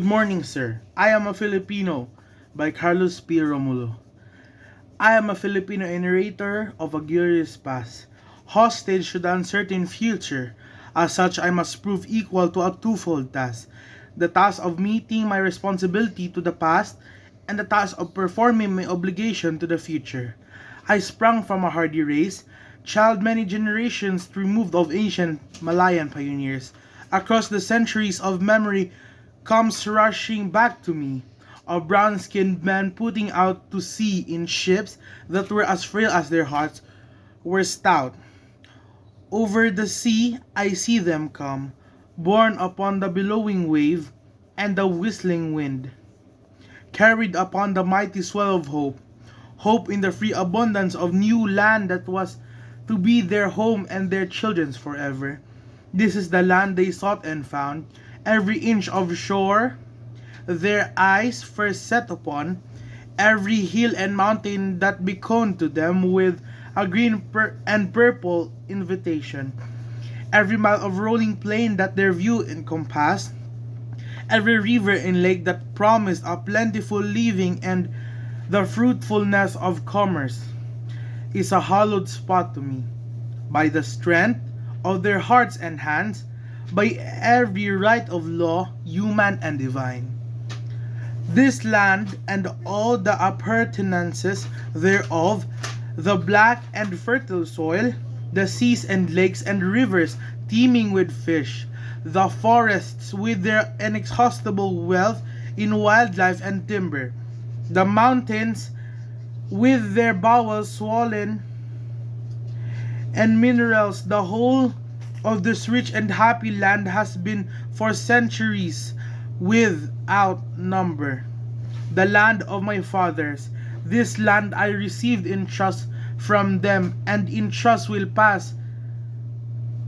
morning, sir. I am a Filipino by Carlos P. Romulo. I am a Filipino narrator of a glorious past, hostage to the uncertain future. As such, I must prove equal to a twofold task: the task of meeting my responsibility to the past, and the task of performing my obligation to the future. I sprung from a hardy race, child many generations removed of ancient Malayan pioneers. Across the centuries of memory comes rushing back to me, a brown-skinned man putting out to sea in ships that were as frail as their hearts were stout. Over the sea I see them come, borne upon the billowing wave and the whistling wind, carried upon the mighty swell of hope, hope in the free abundance of new land that was to be their home and their children's forever. This is the land they sought and found, every inch of shore their eyes first set upon, every hill and mountain that beconed to them with a green and purple invitation, every mile of rolling plain that their view encompassed, every river and lake that promised a plentiful living and the fruitfulness of commerce, is a hallowed spot to me, by the strength of their hearts and hands, by every right of law, human and divine. This land and all the appurtenances thereof, the black and fertile soil, the seas and lakes and rivers teeming with fish, the forests with their inexhaustible wealth in wildlife and timber, the mountains with their bowels swollen and minerals, the whole of this rich and happy land has been for centuries without number. The land of my fathers, this land I received in trust from them, and in trust will pass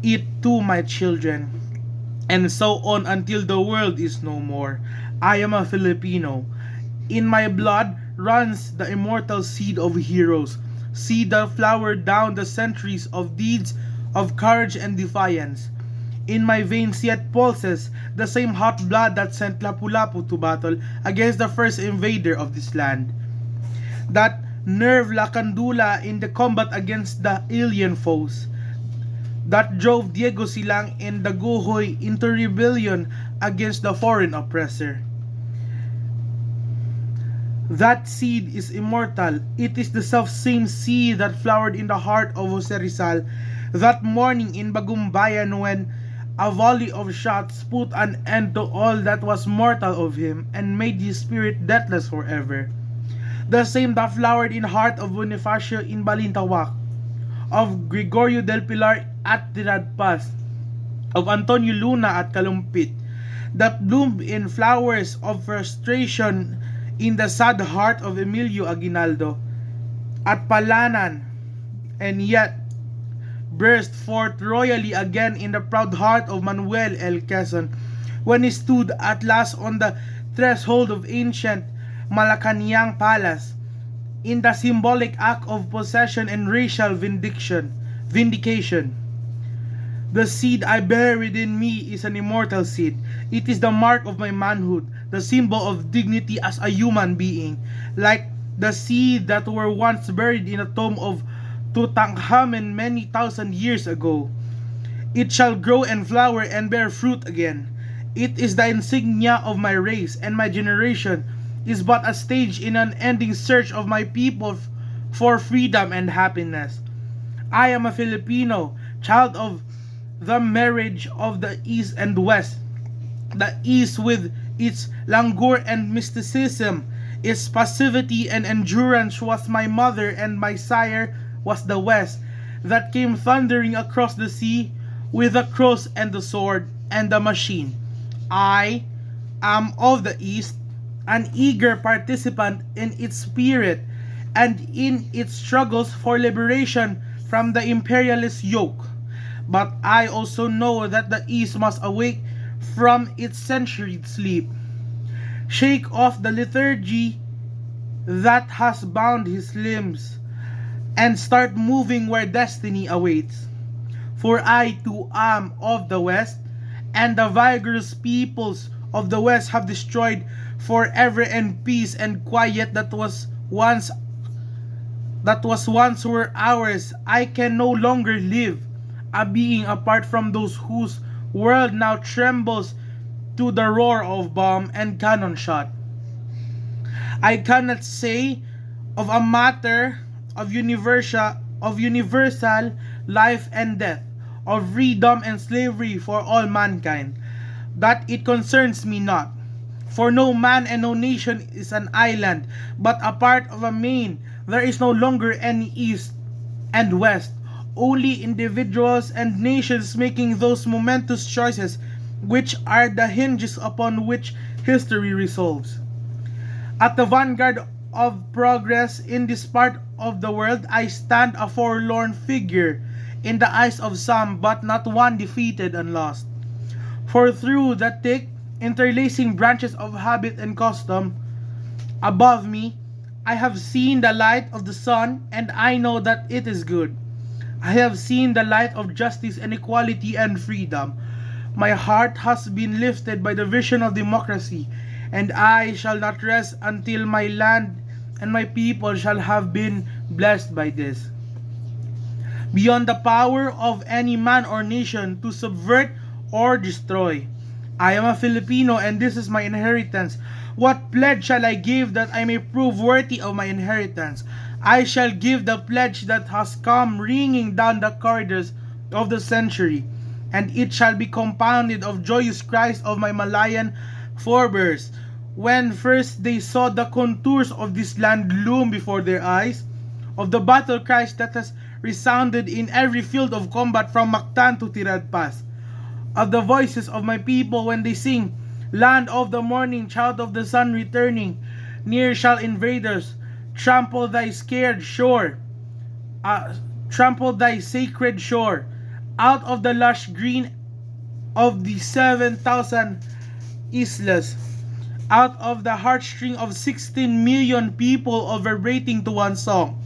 it to my children, and so on until the world is no more. I am a Filipino. In my blood runs the immortal seed of heroes, seed that flowered down the centuries of deeds of courage and defiance. In my veins yet pulses the same hot blood that sent Lapu-Lapu to battle against the first invader of this land. That nerve Lacandula in the combat against the alien foes, that drove Diego Silang and Daguhoy into rebellion against the foreign oppressor. That seed is immortal. It is the self-same seed that flowered in the heart of Jose Rizal that morning in Bagumbayan, when a volley of shots put an end to all that was mortal of him and made his spirit deathless forever. The same that flowered in the heart of Bonifacio in Balintawak, of Gregorio del Pilar at Tiradpas, of Antonio Luna at Kalumpit, that bloomed in flowers of frustration in the sad heart of Emilio Aguinaldo at Palanan, and yet burst forth royally again in the proud heart of Manuel L. Quezon, when he stood at last on the threshold of ancient Malacanang Palace, in the symbolic act of possession and racial vindication. The seed I bear within me is an immortal seed. It is the mark of my manhood, the symbol of dignity as a human being, like the seed that were once buried in a tomb of Tutankhamen many thousand years ago. It shall grow and flower and bear fruit again. It is the insignia of my race, and my generation is but a stage in an ending search of my people for freedom and happiness. I am a Filipino, child of the marriage of the East and West. The East with its languor and mysticism, its passivity and endurance was my mother, and my sire was the West, that came thundering across the sea with the cross and the sword and the machine. I am of the East, an eager participant in its spirit and in its struggles for liberation from the imperialist yoke. But I also know that the East must awake from its centuried sleep, shake off the lethargy that has bound his limbs, and start moving where destiny awaits. For I too am of the West, and the vigorous peoples of the West have destroyed forever, and peace and quiet that was once were ours. I can no longer live, a being apart from those whose world now trembles to the roar of bomb and cannon shot. I cannot say of a matter of universal life and death, of freedom and slavery for all mankind, that it concerns me not. For no man and no nation is an island, but a part of a main. There is no longer any east and west, only individuals and nations making those momentous choices which are the hinges upon which history resolves. At the vanguard of progress in this part of the world, I stand a forlorn figure in the eyes of some, but not one defeated and lost. For through the thick, interlacing branches of habit and custom above me, I have seen the light of the sun, and I know that it is good. I have seen the light of justice and equality and freedom. My heart has been lifted by the vision of democracy, and I shall not rest until my land and my people shall have been blessed by this. Beyond the power of any man or nation to subvert or destroy, I am a Filipino, and this is my inheritance. What pledge shall I give that I may prove worthy of my inheritance? I shall give the pledge that has come ringing down the corridors of the century, and it shall be compounded of joyous cries of my Malayan forebears, when first they saw the contours of this land loom before their eyes, of the battle cries that has resounded in every field of combat from Mactan to Tirad Pass, of the voices of my people when they sing, Land of the morning, child of the sun returning, near shall invaders trample thy scared shore, trample thy sacred shore, out of the lush green of the 7,000 islas, out of the heartstring of 16 million people all vibrating to one song.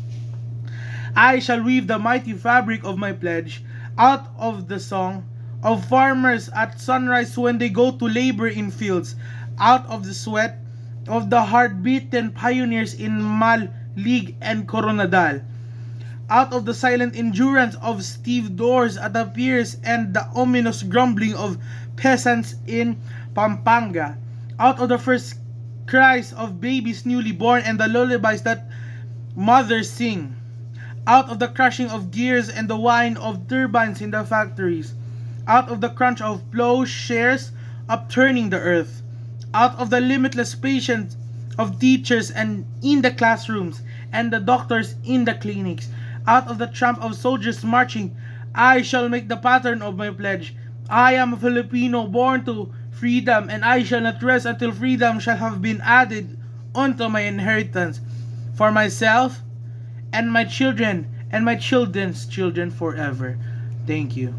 I shall weave the mighty fabric of my pledge out of the song of farmers at sunrise when they go to labor in fields, out of the sweat of the hard-beaten pioneers in Malig and Coronadal, out of the silent endurance of stevedores at the piers and the ominous grumbling of peasants in Pampanga, out of the first cries of babies newly born and the lullabies that mothers sing, out of the crashing of gears and the whine of turbines in the factories, out of the crunch of plowshares upturning the earth, out of the limitless patience of teachers and in the classrooms and the doctors in the clinics, out of the tramp of soldiers marching, I shall make the pattern of my pledge. I am a Filipino born to freedom, and I shall not rest until freedom shall have been added unto my inheritance for myself and my children and my children's children forever. Thank you.